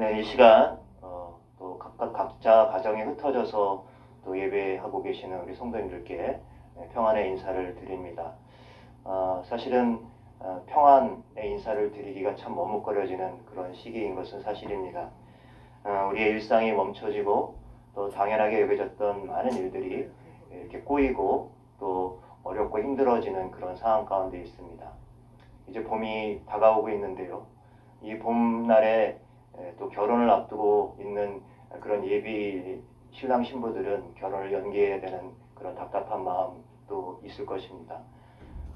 네, 이 시간 또 각자 가정에 흩어져서 또 예배하고 계시는 우리 성도님들께 평안의 인사를 드립니다. 사실은 평안의 인사를 드리기가 참 머뭇거려지는 그런 시기인 것은 사실입니다. 우리의 일상이 멈춰지고 또 당연하게 여겨졌던 많은 일들이 이렇게 꼬이고 또 어렵고 힘들어지는 그런 상황 가운데 있습니다. 이제 봄이 다가오고 있는데요. 이 봄날에 또 결혼을 앞두고 있는 그런 예비 신랑 신부들은 결혼을 연기해야 되는 그런 답답한 마음도 있을 것입니다.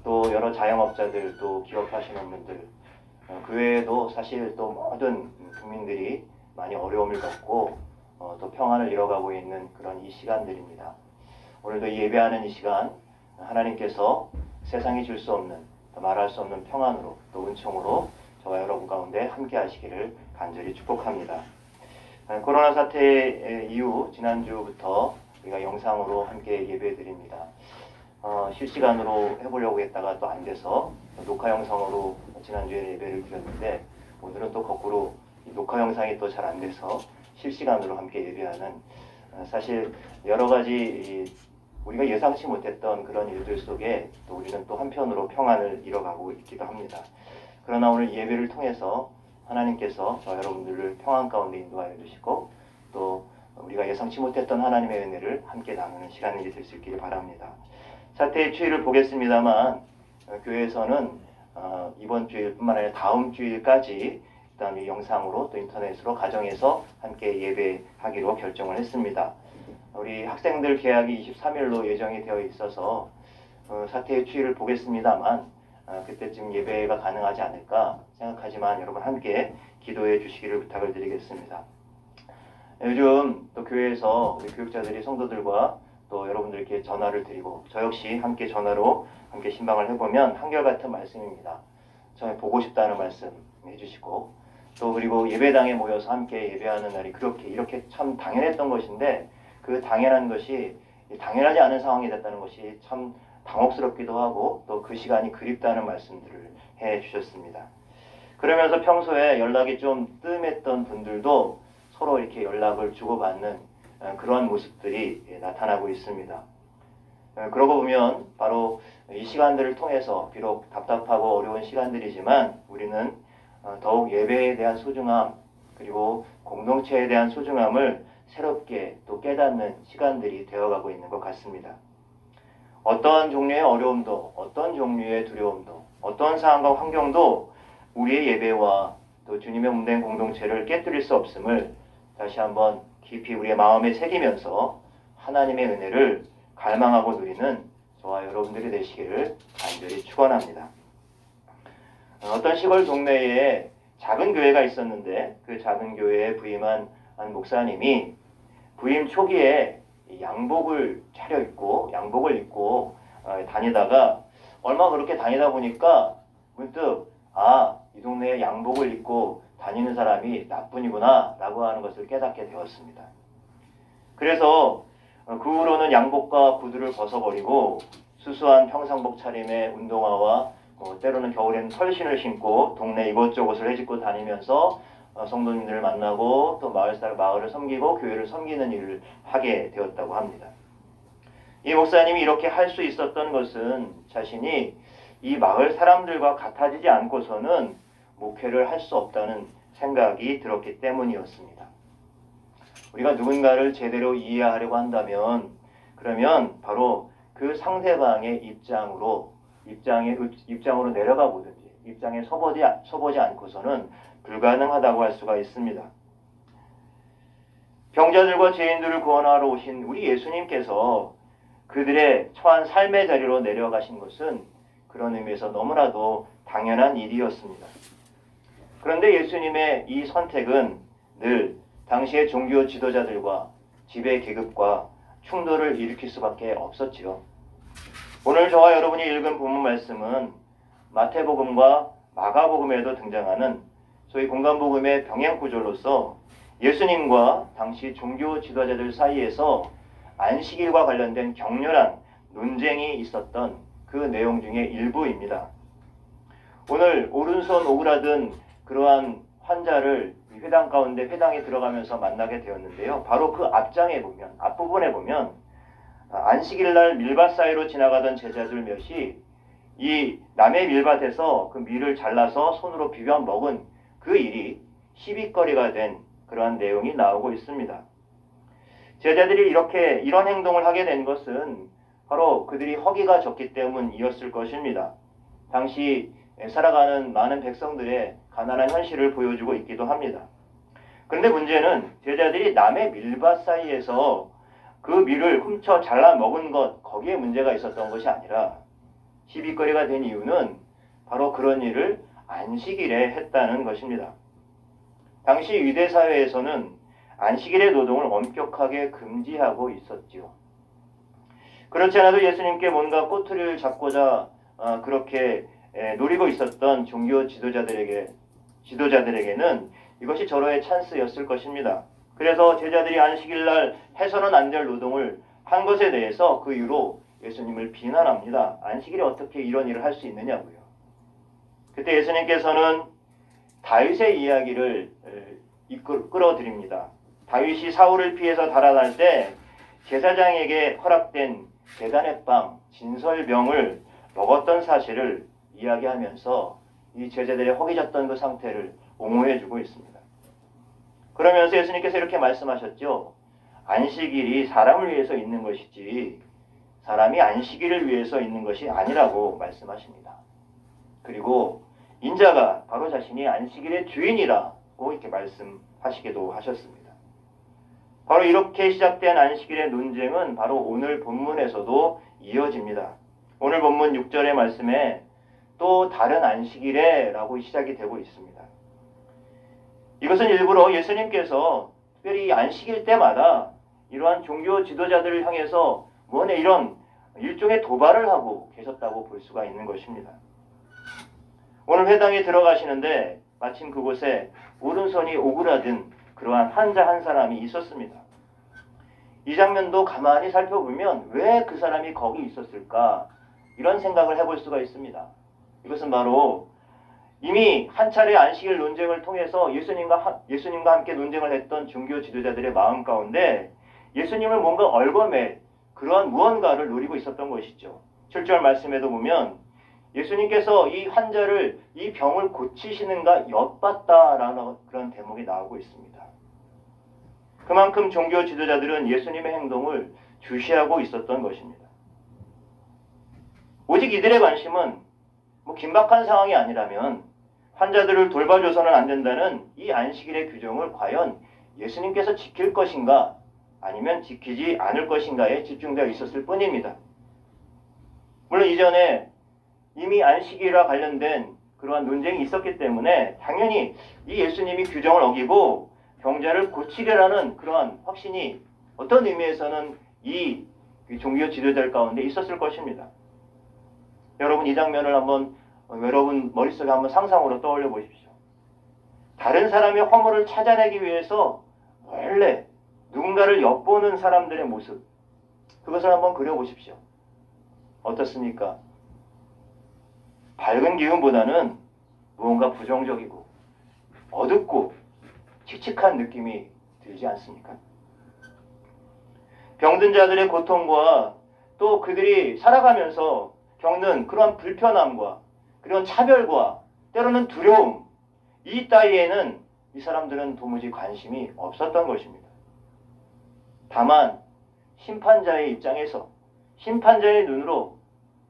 또 여러 자영업자들, 또 기업하시는 분들, 그 외에도 사실 또 모든 국민들이 많이 어려움을 겪고 또 평안을 잃어가고 있는 그런 이 시간들입니다. 오늘도 예배하는 이 시간 하나님께서 세상이 줄 수 없는, 말할 수 없는 평안으로 또 은총으로 저와 여러분 가운데 함께 하시기를 간절히 축복합니다. 코로나 사태 이후 지난주부터 우리가 영상으로 함께 예배드립니다. 실시간으로 해보려고 했다가 또 안 돼서 녹화 영상으로 지난주에 예배를 드렸는데, 오늘은 또 거꾸로 녹화 영상이 또 잘 안 돼서 실시간으로 함께 예배하는, 사실 여러 가지 우리가 예상치 못했던 그런 일들 속에 또 우리는 또 한편으로 평안을 잃어가고 있기도 합니다. 그러나 오늘 예배를 통해서 하나님께서 저 여러분들을 평안 가운데 인도하여 주시고 또 우리가 예상치 못했던 하나님의 은혜를 함께 나누는 시간이 될 수 있기를 바랍니다. 사태의 추이를 보겠습니다만 교회에서는 이번 주일뿐만 아니라 다음 주일까지 일단 이 영상으로 또 인터넷으로 가정에서 함께 예배하기로 결정을 했습니다. 우리 학생들 개학이 23일로 예정이 되어 있어서 사태의 추이를 보겠습니다만 그때쯤 예배가 가능하지 않을까 생각하지만 여러분 함께 기도해 주시기를 부탁을 드리겠습니다. 요즘 또 교회에서 우리 교육자들이 성도들과 또 여러분들께 전화를 드리고 저 역시 함께 전화로 함께 신방을 해보면 한결같은 말씀입니다. 처음에 보고 싶다는 말씀 해주시고 또 그리고 예배당에 모여서 함께 예배하는 날이 이렇게 참 당연했던 것인데 그 당연한 것이 당연하지 않은 상황이 됐다는 것이 참 당혹스럽기도 하고 또 그 시간이 그립다는 말씀들을 해 주셨습니다. 그러면서 평소에 연락이 좀 뜸했던 분들도 서로 이렇게 연락을 주고받는 그런 모습들이 나타나고 있습니다. 그러고 보면 바로 이 시간들을 통해서 비록 답답하고 어려운 시간들이지만 우리는 더욱 예배에 대한 소중함 그리고 공동체에 대한 소중함을 새롭게 또 깨닫는 시간들이 되어가고 있는 것 같습니다. 어떤 종류의 어려움도, 어떤 종류의 두려움도, 어떤 상황과 환경도 우리의 예배와 또 주님의 몸된 공동체를 깨뜨릴 수 없음을 다시 한번 깊이 우리의 마음에 새기면서 하나님의 은혜를 갈망하고 누리는 저와 여러분들이 되시기를 간절히 축원합니다. 어떤 시골 동네에 작은 교회가 있었는데 그 작은 교회에 부임한 한 목사님이 부임 초기에 양복을 차려입고 양복을 입고 다니다가 얼마 그렇게 다니다 보니까 문득 이 동네에 양복을 입고 다니는 사람이 나뿐이구나 라고 하는 것을 깨닫게 되었습니다. 그래서 그 후로는 양복과 구두를 벗어버리고 수수한 평상복 차림의 운동화와 때로는 겨울에는 털신을 신고 동네 이곳저곳을 헤집고 다니면서 성도님들을 만나고 또 마을을 섬기고 교회를 섬기는 일을 하게 되었다고 합니다. 이 목사님이 이렇게 할 수 있었던 것은 자신이 이 마을 사람들과 같아지지 않고서는 목회를 할 수 없다는 생각이 들었기 때문이었습니다. 우리가 누군가를 제대로 이해하려고 한다면 그러면 바로 그 상대방의 입장으로 내려가 보든지 입장에 서보지 않고서는 불가능하다고 할 수가 있습니다. 병자들과 죄인들을 구원하러 오신 우리 예수님께서 그들의 처한 삶의 자리로 내려가신 것은 그런 의미에서 너무나도 당연한 일이었습니다. 그런데 예수님의 이 선택은 늘 당시의 종교 지도자들과 지배 계급과 충돌을 일으킬 수밖에 없었지요. 오늘 저와 여러분이 읽은 본문 말씀은 마태복음과 마가복음에도 등장하는 소위 공간복음의 병행구절로서 예수님과 당시 종교 지도자들 사이에서 안식일과 관련된 격렬한 논쟁이 있었던 그 내용 중의 일부입니다. 오늘 오른손 오그라든 그러한 환자를 회당 가운데 회당에 들어가면서 만나게 되었는데요. 바로 그 앞장에 보면, 앞부분에 보면 안식일 날 밀밭 사이로 지나가던 제자들 몇이 이 남의 밀밭에서 그 밀을 잘라서 손으로 비벼 먹은 그 일이 시비거리가 된 그러한 내용이 나오고 있습니다. 제자들이 이런 행동을 하게 된 것은 바로 그들이 허기가 졌기 때문이었을 것입니다. 당시 살아가는 많은 백성들의 가난한 현실을 보여주고 있기도 합니다. 그런데 문제는 제자들이 남의 밀밭 사이에서 그 밀을 훔쳐 잘라 먹은 것, 거기에 문제가 있었던 것이 아니라 시비거리가 된 이유는 바로 그런 일을 안식일에 했다는 것입니다. 당시 유대 사회에서는 안식일의 노동을 엄격하게 금지하고 있었지요. 그렇지 않아도 예수님께 뭔가 꼬투리를 잡고자 그렇게 노리고 있었던 종교 지도자들에게는 이것이 절호의 찬스였을 것입니다. 그래서 제자들이 안식일날 해서는 안 될 노동을 한 것에 대해서 그 이유로 예수님을 비난합니다. 안식일에 어떻게 이런 일을 할 수 있느냐고요. 그때 예수님께서는 다윗의 이야기를 끌어드립니다. 다윗이 사울을 피해서 달아날 때 제사장에게 허락된 제단의 빵, 진설병을 먹었던 사실을 이야기하면서 이 제자들의 허기졌던 그 상태를 옹호해주고 있습니다. 그러면서 예수님께서 이렇게 말씀하셨죠. 안식일이 사람을 위해서 있는 것이지 사람이 안식일을 위해서 있는 것이 아니라고 말씀하십니다. 그리고 인자가 바로 자신이 안식일의 주인이라고 이렇게 말씀하시기도 하셨습니다. 바로 이렇게 시작된 안식일의 논쟁은 바로 오늘 본문에서도 이어집니다. 오늘 본문 6절의 말씀에 또 다른 안식일에 라고 시작이 되고 있습니다. 이것은 일부러 예수님께서 특별히 안식일 때마다 이러한 종교 지도자들을 향해서 이런 일종의 도발을 하고 계셨다고 볼 수가 있는 것입니다. 오늘 회당에 들어가시는데 마침 그곳에 오른손이 오그라든 그러한 환자 한 사람이 있었습니다. 이 장면도 가만히 살펴보면 왜 그 사람이 거기 있었을까? 이런 생각을 해볼 수가 있습니다. 이것은 바로 이미 한 차례 안식일 논쟁을 통해서 예수님과 함께 논쟁을 했던 종교 지도자들의 마음 가운데 예수님을 뭔가 얽어맬 그러한 무언가를 노리고 있었던 것이죠. 7절 말씀에도 보면 예수님께서 이 환자를 이 병을 고치시는가 엿봤다라는 그런 대목이 나오고 있습니다. 그만큼 종교 지도자들은 예수님의 행동을 주시하고 있었던 것입니다. 오직 이들의 관심은 긴박한 상황이 아니라면 환자들을 돌봐줘서는 안 된다는 이 안식일의 규정을 과연 예수님께서 지킬 것인가 아니면 지키지 않을 것인가에 집중되어 있었을 뿐입니다. 물론 이전에 이미 안식일과 관련된 그러한 논쟁이 있었기 때문에 당연히 이 예수님이 규정을 어기고 병자를 고치려라는 그러한 확신이 어떤 의미에서는 이 종교 지도자들 가운데 있었을 것입니다. 여러분 이 장면을 한번 여러분 머릿속에 한번 상상으로 떠올려 보십시오. 다른 사람의 허물을 찾아내기 위해서 원래 누군가를 엿보는 사람들의 모습, 그것을 한번 그려보십시오. 어떻습니까? 밝은 기운보다는 무언가 부정적이고 어둡고 칙칙한 느낌이 들지 않습니까? 병든 자들의 고통과 또 그들이 살아가면서 겪는 그런 불편함과 그런 차별과 때로는 두려움, 이 따위에는 이 사람들은 도무지 관심이 없었던 것입니다. 다만 심판자의 입장에서 심판자의 눈으로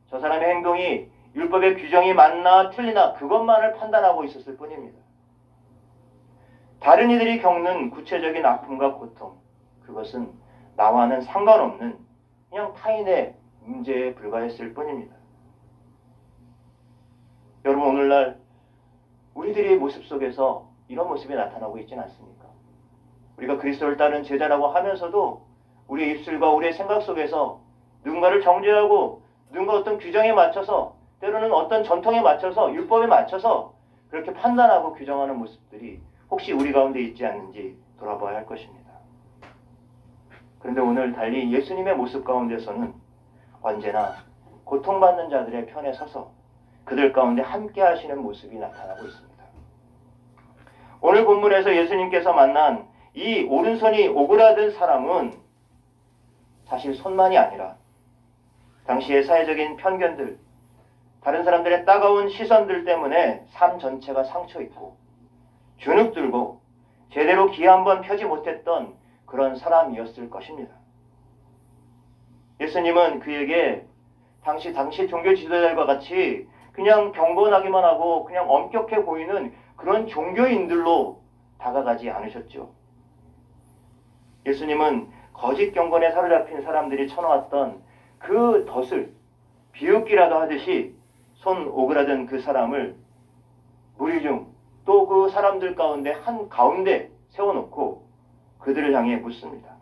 저 사람의 행동이 율법의 규정이 맞나 틀리나 그것만을 판단하고 있었을 뿐입니다. 다른 이들이 겪는 구체적인 아픔과 고통, 그것은 나와는 상관없는 그냥 타인의 문제에 불과했을 뿐입니다. 여러분 오늘날 우리들의 모습 속에서 이런 모습이 나타나고 있지는 않습니까? 우리가 그리스도를 따른 제자라고 하면서도 우리의 입술과 우리의 생각 속에서 누군가를 정죄하고 누군가 어떤 규정에 맞춰서 때로는 어떤 전통에 맞춰서 율법에 맞춰서 그렇게 판단하고 규정하는 모습들이 혹시 우리 가운데 있지 않는지 돌아봐야 할 것입니다. 그런데 오늘 달리 예수님의 모습 가운데서는 언제나 고통받는 자들의 편에 서서 그들 가운데 함께 하시는 모습이 나타나고 있습니다. 오늘 본문에서 예수님께서 만난 이 오른손이 오그라든 사람은 사실 손만이 아니라 당시의 사회적인 편견들, 다른 사람들의 따가운 시선들 때문에 삶 전체가 상처 입고 주눅 들고 제대로 기 한번 펴지 못했던 그런 사람이었을 것입니다. 예수님은 그에게 당시 종교 지도자들과 같이 그냥 경건하기만 하고 그냥 엄격해 보이는 그런 종교인들로 다가가지 않으셨죠. 예수님은 거짓 경건에 사로잡힌 사람들이 쳐놓았던 그 덫을 비웃기라도 하듯이 손 오그라든 그 사람을 무리 중 또 그 사람들 가운데 한 가운데 세워놓고 그들을 향해 묻습니다.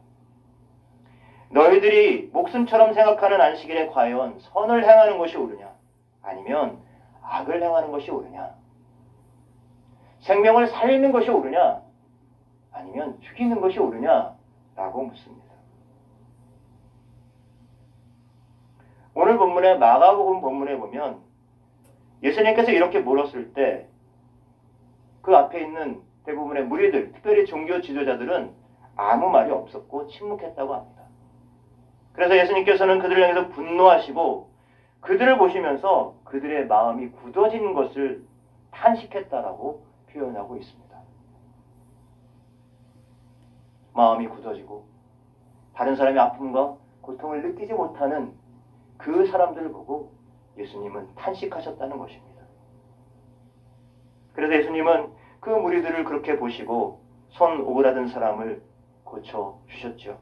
너희들이 목숨처럼 생각하는 안식일에 과연 선을 행하는 것이 옳으냐? 아니면 악을 행하는 것이 옳으냐? 생명을 살리는 것이 옳으냐? 아니면 죽이는 것이 옳으냐? 라고 묻습니다. 오늘 본문의 마가복음 본문에 보면 예수님께서 이렇게 물었을 때 그 앞에 있는 대부분의 무리들, 특별히 종교 지도자들은 아무 말이 없었고 침묵했다고 합니다. 그래서 예수님께서는 그들을 향해서 분노하시고 그들을 보시면서 그들의 마음이 굳어진 것을 탄식했다라고 표현하고 있습니다. 마음이 굳어지고 다른 사람의 아픔과 고통을 느끼지 못하는 그 사람들을 보고 예수님은 탄식하셨다는 것입니다. 그래서 예수님은 그 무리들을 그렇게 보시고 손 오그라든 사람을 고쳐주셨죠.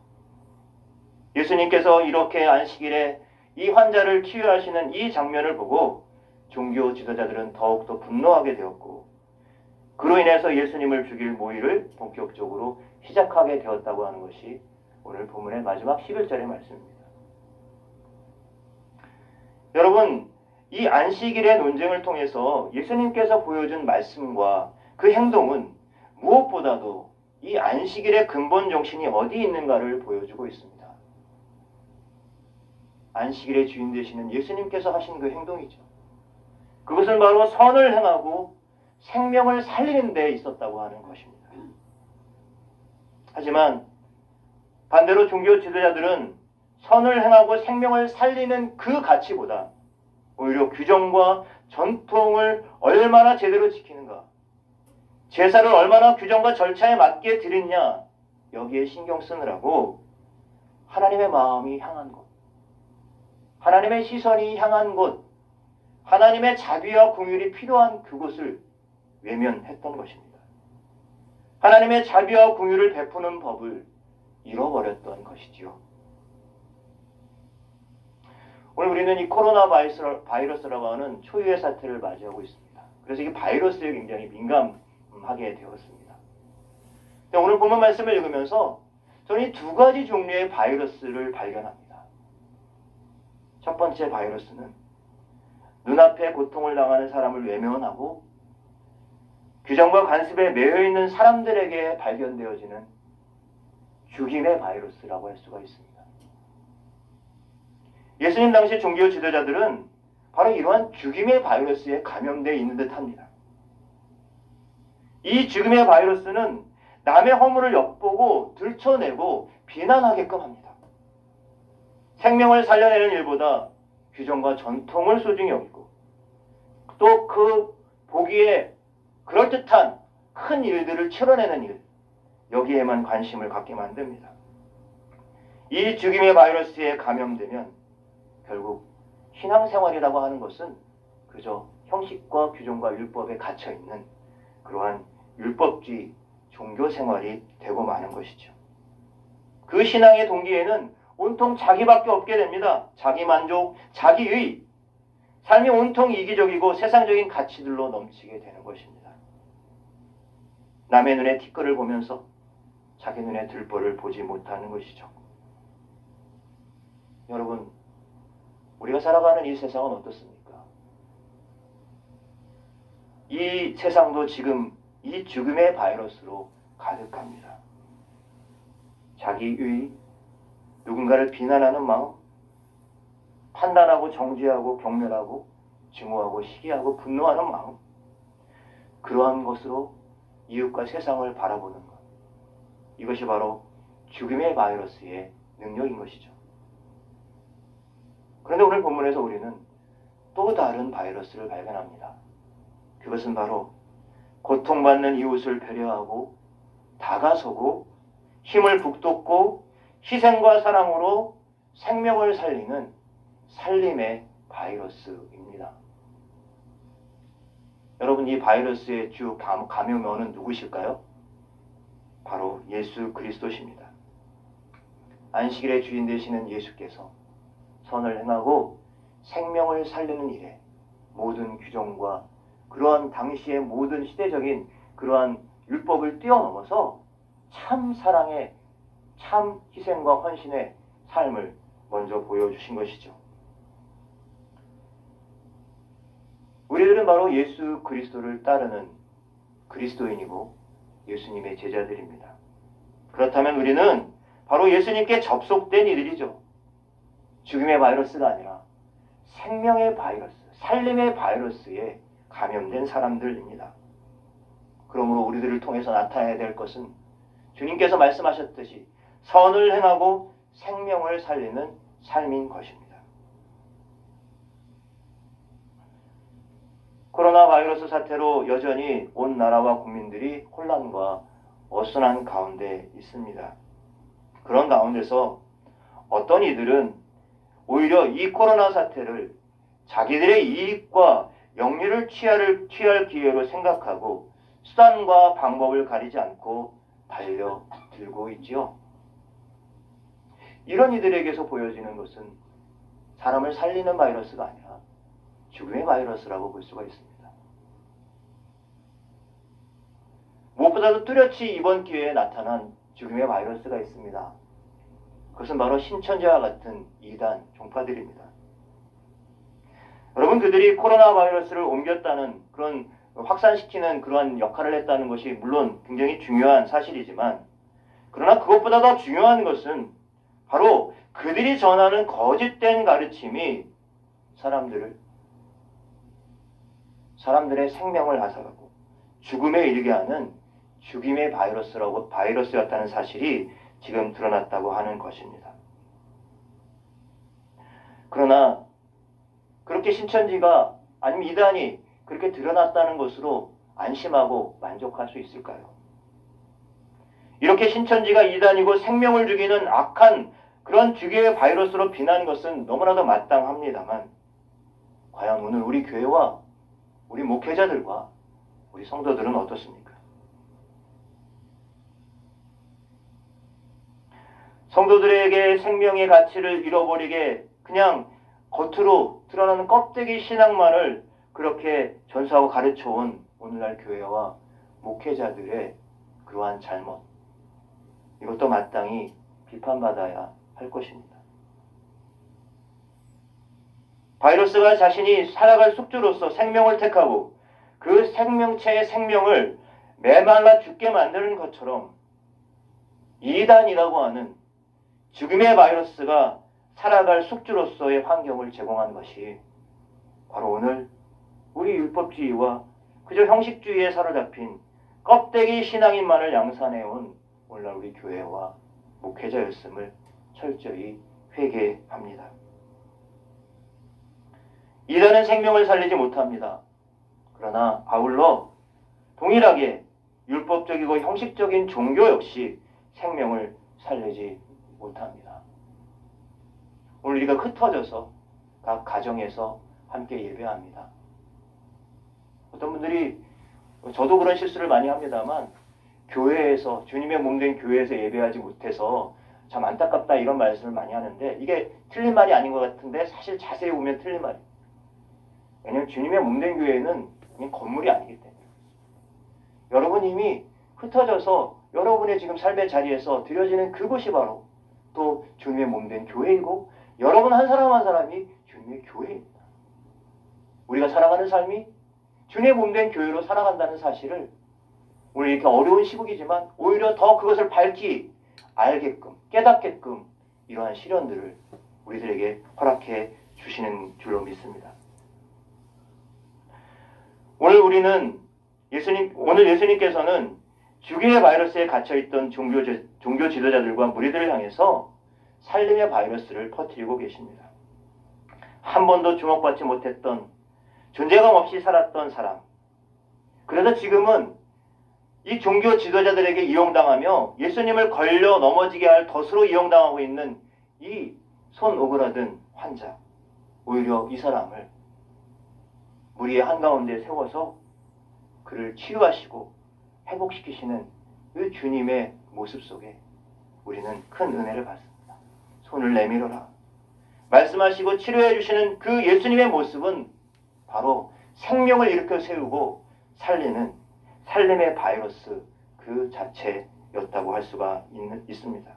예수님께서 이렇게 안식일에 이 환자를 치유하시는 이 장면을 보고 종교 지도자들은 더욱더 분노하게 되었고 그로 인해서 예수님을 죽일 모의를 본격적으로 시작하게 되었다고 하는 것이 오늘 본문의 마지막 11절의 말씀입니다. 여러분, 이 안식일의 논쟁을 통해서 예수님께서 보여준 말씀과 그 행동은 무엇보다도 이 안식일의 근본 정신이 어디 있는가를 보여주고 있습니다. 안식일의 주인 되시는 예수님께서 하신 그 행동이죠. 그것은 바로 선을 행하고 생명을 살리는 데 있었다고 하는 것입니다. 하지만 반대로 종교 지도자들은 선을 행하고 생명을 살리는 그 가치보다 오히려 규정과 전통을 얼마나 제대로 지키는가, 제사를 얼마나 규정과 절차에 맞게 드리느냐 여기에 신경 쓰느라고 하나님의 마음이 향한 곳, 하나님의 시선이 향한 곳, 하나님의 자비와 긍휼이 필요한 그곳을 외면했던 것입니다. 하나님의 자비와 긍휼을 베푸는 법을 잃어버렸던 것이지요. 오늘 우리는 이 코로나 바이러스라고 하는 초유의 사태를 맞이하고 있습니다. 그래서 이 바이러스에 굉장히 민감하게 되었습니다. 오늘 본문 말씀을 읽으면서 저는 이 두 가지 종류의 바이러스를 발견합니다. 첫 번째 바이러스는 눈앞에 고통을 당하는 사람을 외면하고 규정과 관습에 매여 있는 사람들에게 발견되어지는 죽임의 바이러스라고 할 수가 있습니다. 예수님 당시 종교 지도자들은 바로 이러한 죽임의 바이러스에 감염되어 있는 듯합니다. 이 죽임의 바이러스는 남의 허물을 엿보고 들춰내고 비난하게끔 합니다. 생명을 살려내는 일보다 규정과 전통을 소중히 여기고 또 그 보기에 그럴듯한 큰 일들을 치러내는 일, 여기에만 관심을 갖게 만듭니다. 이 죽임의 바이러스에 감염되면 결국 신앙생활이라고 하는 것은 그저 형식과 규정과 율법에 갇혀있는 그러한 율법주의 종교생활이 되고 마는 것이죠. 그 신앙의 동기에는 온통 자기밖에 없게 됩니다. 자기만족, 자기의, 삶이 온통 이기적이고 세상적인 가치들로 넘치게 되는 것입니다. 남의 눈에 티끌을 보면서 자기 눈에 들보를 보지 못하는 것이죠. 여러분, 우리가 살아가는 이 세상은 어떻습니까? 이 세상도 지금 이 죽음의 바이러스로 가득합니다. 자기의, 누군가를 비난하는 마음, 판단하고 정죄하고 경멸하고 증오하고 시기하고 분노하는 마음, 그러한 것으로 이웃과 세상을 바라보는 것. 이것이 바로 죽음의 바이러스의 능력인 것이죠. 그런데 오늘 본문에서 우리는 또 다른 바이러스를 발견합니다. 그것은 바로 고통받는 이웃을 배려하고 다가서고 힘을 북돋고 희생과 사랑으로 생명을 살리는 살림의 바이러스입니다. 여러분, 이 바이러스의 주 감염원은 누구실까요? 바로 예수 그리스도십니다. 안식일의 주인 되시는 예수께서 선을 행하고 생명을 살리는 일에 모든 규정과 그러한 당시의 모든 시대적인 그러한 율법을 뛰어넘어서 참 사랑의, 참 희생과 헌신의 삶을 먼저 보여주신 것이죠. 우리들은 바로 예수 그리스도를 따르는 그리스도인이고 예수님의 제자들입니다. 그렇다면 우리는 바로 예수님께 접속된 이들이죠. 죽음의 바이러스가 아니라 생명의 바이러스, 살림의 바이러스에 감염된 사람들입니다. 그러므로 우리들을 통해서 나타나야 될 것은 주님께서 말씀하셨듯이 선을 행하고 생명을 살리는 삶인 것입니다. 코로나 바이러스 사태로 여전히 온 나라와 국민들이 혼란과 어수선한 가운데 있습니다. 그런 가운데서 어떤 이들은 오히려 이 코로나 사태를 자기들의 이익과 영리를 취할 기회로 생각하고 수단과 방법을 가리지 않고 달려들고 있지요. 이런 이들에게서 보여지는 것은 사람을 살리는 바이러스가 아니라 죽음의 바이러스라고 볼 수가 있습니다. 무엇보다도 뚜렷이 이번 기회에 나타난 죽음의 바이러스가 있습니다. 그것은 바로 신천지와 같은 이단 종파들입니다. 여러분, 그들이 코로나 바이러스를 옮겼다는 그런 확산시키는 그러한 역할을 했다는 것이 물론 굉장히 중요한 사실이지만, 그러나 그것보다 더 중요한 것은 바로 그들이 전하는 거짓된 가르침이 사람들의 생명을 앗아가고 죽음에 이르게 하는 죽임의 바이러스였다는 사실이 지금 드러났다고 하는 것입니다. 그러나 그렇게 신천지가 아니면 이단이 그렇게 드러났다는 것으로 안심하고 만족할 수 있을까요? 이렇게 신천지가 이단이고 생명을 죽이는 악한 그런 죽임의 바이러스로 비난 것은 너무나도 마땅합니다만, 과연 오늘 우리 교회와 우리 목회자들과 우리 성도들은 어떻습니까? 성도들에게 생명의 가치를 잃어버리게 그냥 겉으로 드러나는 껍데기 신앙만을 그렇게 전수하고 가르쳐온 오늘날 교회와 목회자들의 그러한 잘못, 이것도 마땅히 비판받아야 할 것입니다. 바이러스가 자신이 살아갈 숙주로서 생명을 택하고 그 생명체의 생명을 메말라 죽게 만드는 것처럼 이단이라고 하는 죽음의 바이러스가 살아갈 숙주로서의 환경을 제공한 것이 바로 오늘 우리 율법주의와 그저 형식주의에 사로잡힌 껍데기 신앙인만을 양산해온 오늘날 우리 교회와 목회자였음을 철저히 회개합니다. 이단은 생명을 살리지 못합니다. 그러나 아울러 동일하게 율법적이고 형식적인 종교 역시 생명을 살리지 못합니다. 오늘 우리가 흩어져서 각 가정에서 함께 예배합니다. 어떤 분들이, 저도 그런 실수를 많이 합니다만, 교회에서, 주님의 몸된 교회에서 예배하지 못해서 참 안타깝다 이런 말씀을 많이 하는데, 이게 틀린 말이 아닌 것 같은데 사실 자세히 보면 틀린 말이에요. 왜냐하면 주님의 몸된 교회는 그냥 건물이 아니기 때문에 여러분 이미 흩어져서 여러분의 지금 삶의 자리에서 드려지는 그곳이 바로 또 주님의 몸된 교회이고, 여러분 한 사람 한 사람이 주님의 교회입니다. 우리가 살아가는 삶이 주님의 몸된 교회로 살아간다는 사실을 오늘 이렇게 어려운 시국이지만 오히려 더 그것을 밝히 알게끔, 깨닫게끔 이러한 시련들을 우리들에게 허락해 주시는 줄로 믿습니다. 오늘 예수님께서는 죽음의 바이러스에 갇혀있던 종교 지도자들과 무리들을 향해서 살림의 바이러스를 퍼뜨리고 계십니다. 한 번도 주목받지 못했던, 존재감 없이 살았던 사람. 그래서 지금은 이 종교 지도자들에게 이용당하며 예수님을 걸려 넘어지게 할 덫으로 이용당하고 있는 이 손 오그라든 환자. 오히려 이 사람을 무리의 한가운데 세워서 그를 치유하시고 회복시키시는 그 주님의 모습 속에 우리는 큰 은혜를 받습니다. 손을 내밀어라. 말씀하시고 치료해 주시는 그 예수님의 모습은 바로 생명을 일으켜 세우고 살리는 살림의 바이러스 그 자체였다고 할 수가 있습니다.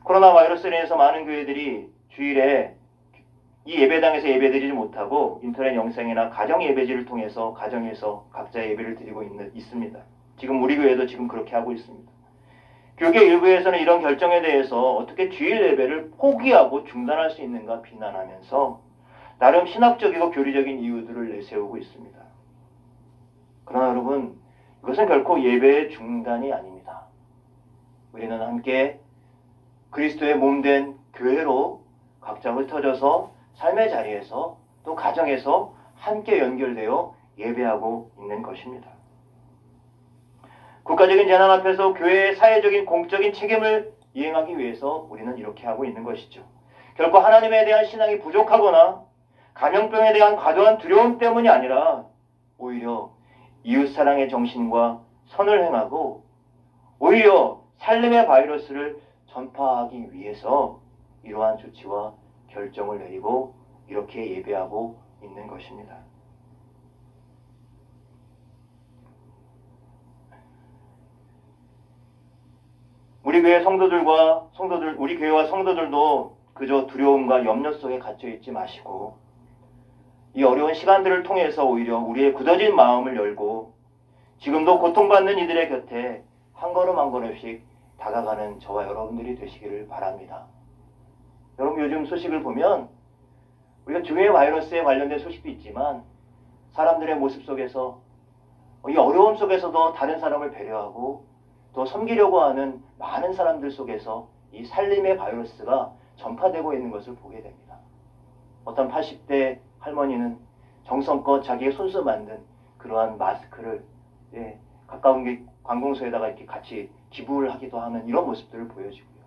코로나 바이러스로 인해서 많은 교회들이 주일에 이 예배당에서 예배드리지 못하고 인터넷 영상이나 가정 예배지를 통해서 가정에서 각자 예배를 드리고 있습니다. 지금 우리 교회도 지금 그렇게 하고 있습니다. 교계 일부에서는 이런 결정에 대해서 어떻게 주일 예배를 포기하고 중단할 수 있는가 비난하면서 나름 신학적이고 교리적인 이유들을 내세우고 있습니다. 그러나 여러분, 이것은 결코 예배의 중단이 아닙니다. 우리는 함께 그리스도의 몸된 교회로 각자 흩어져서 삶의 자리에서 또 가정에서 함께 연결되어 예배하고 있는 것입니다. 국가적인 재난 앞에서 교회의 사회적인 공적인 책임을 이행하기 위해서 우리는 이렇게 하고 있는 것이죠. 결코 하나님에 대한 신앙이 부족하거나 감염병에 대한 과도한 두려움 때문이 아니라 오히려 이웃사랑의 정신과 선을 행하고 오히려 살림의 바이러스를 전파하기 위해서 이러한 조치와 결정을 내리고 이렇게 예배하고 있는 것입니다. 우리 교회와 성도들도 그저 두려움과 염려 속에 갇혀 있지 마시고 이 어려운 시간들을 통해서 오히려 우리의 굳어진 마음을 열고 지금도 고통받는 이들의 곁에 한 걸음 한 걸음씩 다가가는 저와 여러분들이 되시기를 바랍니다. 여러분, 요즘 소식을 보면 우리가 죽음의 바이러스에 관련된 소식도 있지만 사람들의 모습 속에서 이 어려움 속에서도 다른 사람을 배려하고 또 섬기려고 하는 많은 사람들 속에서 이 살림의 바이러스가 전파되고 있는 것을 보게 됩니다. 어떤 80대 할머니는 정성껏 자기의 손수 만든 그러한 마스크를 가까운 관공서에다가 이렇게 같이 기부를 하기도 하는 이런 모습들을 보여주고요.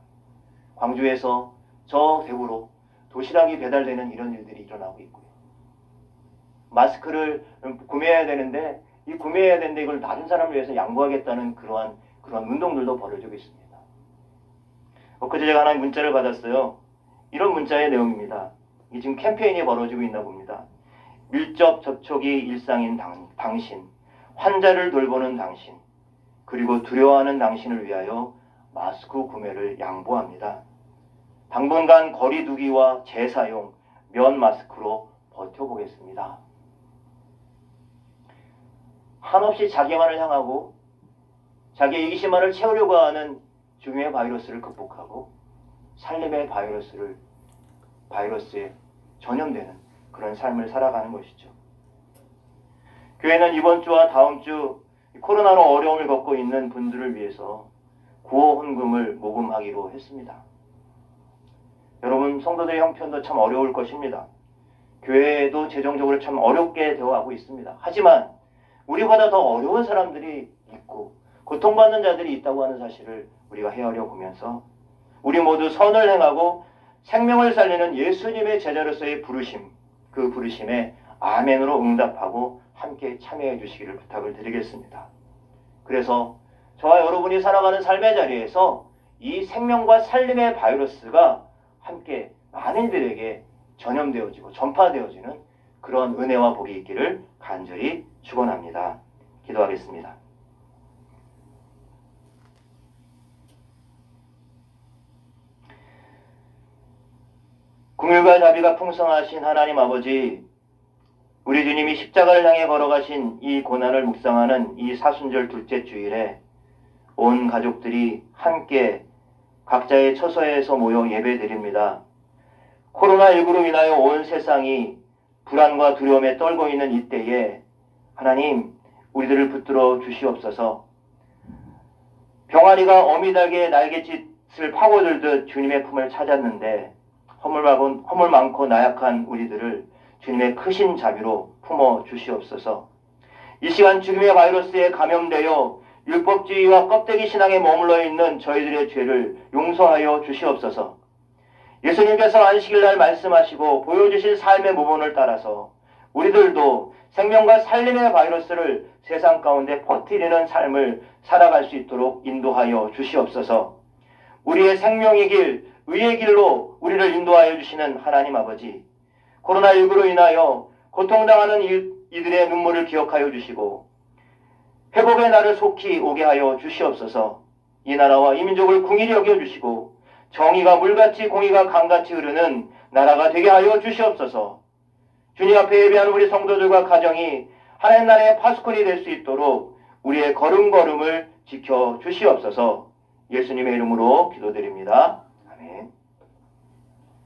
광주에서 저 대구로 도시락이 배달되는 이런 일들이 일어나고 있고요. 마스크를 구매해야 되는데 이걸 다른 사람을 위해서 양보하겠다는 그런 운동들도 벌어지고 있습니다. 엊그제 제가 하나의 문자를 받았어요. 이런 문자의 내용입니다. 이 지금 캠페인이 벌어지고 있나 봅니다. 밀접 접촉이 일상인 당신, 환자를 돌보는 당신, 그리고 두려워하는 당신을 위하여 마스크 구매를 양보합니다. 당분간 거리 두기와 재사용, 면 마스크로 버텨보겠습니다. 한없이 자기만을 향하고 자기의 이기심만을 채우려고 하는 죽음의 바이러스를 극복하고 살림의 바이러스에 전염되는 그런 삶을 살아가는 것이죠. 교회는 이번 주와 다음 주 코로나로 어려움을 겪고 있는 분들을 위해서 구호 헌금을 모금하기로 했습니다. 여러분, 성도들의 형편도 참 어려울 것입니다. 교회도 재정적으로 참 어렵게 되어가고 있습니다. 하지만 우리보다 더 어려운 사람들이 있고 고통받는 자들이 있다고 하는 사실을 우리가 헤아려 보면서 우리 모두 선을 행하고 생명을 살리는 예수님의 제자로서의 부르심, 그 부르심에 아멘으로 응답하고 함께 참여해 주시기를 부탁을 드리겠습니다. 그래서 저와 여러분이 살아가는 삶의 자리에서 이 생명과 살림의 바이러스가 함께 많은 이들에게 전염되어지고 전파되어지는 그런 은혜와 복이 있기를 간절히 축원합니다. 기도하겠습니다. 긍휼과 자비가 풍성하신 하나님 아버지, 우리 주님이 십자가를 향해 걸어가신 이 고난을 묵상하는 이 사순절 둘째 주일에 온 가족들이 함께 각자의 처소에서 모여 예배드립니다. 코로나19로 인하여 온 세상이 불안과 두려움에 떨고 있는 이때에 하나님 우리들을 붙들어 주시옵소서. 병아리가 어미닭의 날갯짓을 파고들듯 주님의 품을 찾았는데 허물 많고 나약한 우리들을 주님의 크신 자비로 품어 주시옵소서. 이 시간 죽음의 바이러스에 감염되어 율법주의와 껍데기 신앙에 머물러 있는 저희들의 죄를 용서하여 주시옵소서. 예수님께서 안식일날 말씀하시고 보여주신 삶의 모본을 따라서 우리들도 생명과 살림의 바이러스를 세상 가운데 퍼뜨리는 삶을 살아갈 수 있도록 인도하여 주시옵소서. 우리의 생명의 길, 의의 길로 우리를 인도하여 주시는 하나님 아버지, 코로나19로 인하여 고통당하는 이들의 눈물을 기억하여 주시고 회복의 날을 속히 오게 하여 주시옵소서. 이 나라와 이 민족을 긍휼히 여겨주시고 정의가 물같이 공의가 강같이 흐르는 나라가 되게 하여 주시옵소서. 주님 앞에 예배하는 우리 성도들과 가정이 하나님 나라의 파수꾼이 될 수 있도록 우리의 걸음걸음을 지켜 주시옵소서. 예수님의 이름으로 기도드립니다. 아멘.